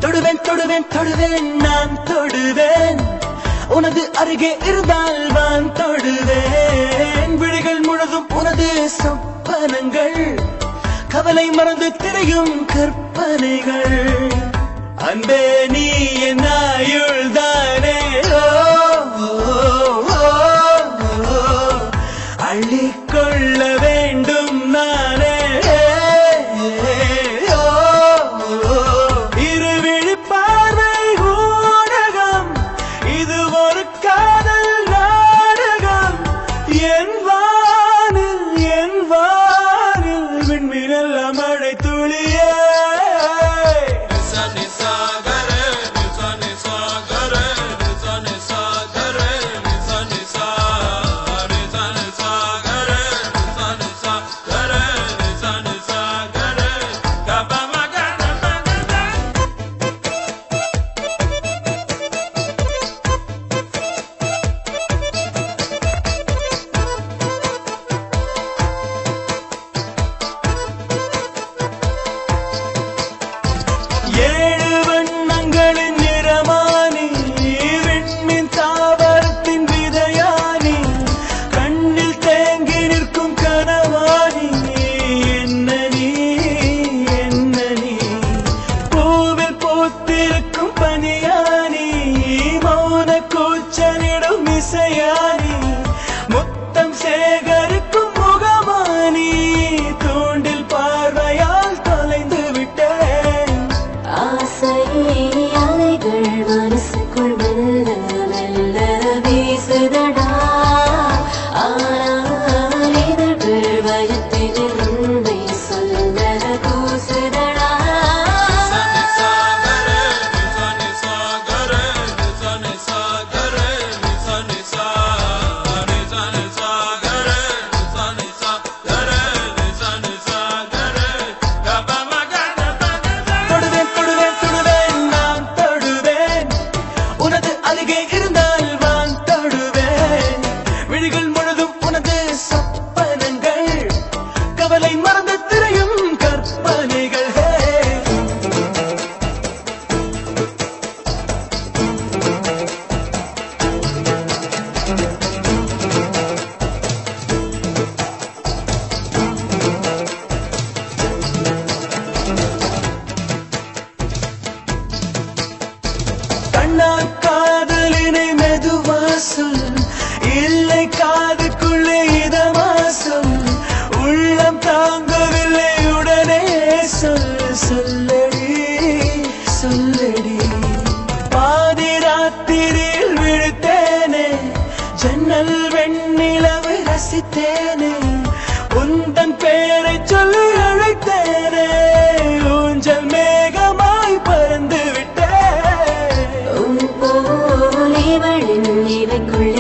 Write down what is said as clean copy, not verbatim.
தொடுவேன் தொடுவேன் தொடுவேன் நான் தொடுவேன் உனது அருகே இருந்தால் வான் தொடுவேன் விழிகள் முழுதும் உனது சொப்பனங்கள் கவலை மறந்து திரையும் கற்பனைகள் அன்பே நீ என் ஆயுள் தானே அள்ளிக்கொள்ள வேண்டும் நானே இருவிழி பார்வை ஊடகம் இது ஒரு காதல் நாடகம் என் வானில் விண்மீனல்ல மழை துளியே ஏழு வண்ணங்களின் நிறமானி விண்மீன் தாவரத்தின் விதையானி கண்ணில் தேங்கி நிற்கும் கனவானி என்ன நீ பூவில் பூத்திருக்கும் பனியானி மௌன கூச்சலிடும் இசையானி முத்தம் சேகரிக்கும் முகமானி தூண்டில் பார்வையால் தொலைந்து விட்டேன் அலைகள் மனசுக்குள் மெல்ல மெல்ல வீசுதடா ஆனால் இதழ்கள் வயத்தினில் உண்மை சொல்ல கூசுதடா தொடுவேன் தொடுவேன் தொடுவேன் நான் தொடுவேன் உனது அருகே இருந்தால் வான் தொடுவேன் விழிகள் முழுதும் உனது சொப்பனங்கள் கவலை மறந்து திரையும் கற்பனைகள் கண்ணா காதலினை மெதுவா சொல் இல்லை காதுக்குள்ளே இதமாசம் உள்ளம் தாங்கவில்லை உடனே சொல்லடி பாதி ராத்திரியில் விழுத்தேனே ஜன்னல் வெண்ணிலவை ரசித்தேனே உந்தன் பேரை சொல்லி அழைத்தேனே ஊஞ்சல் மேகமாய் பறந்து விட்டேன் போலிவளின் இவைக்குள்ளே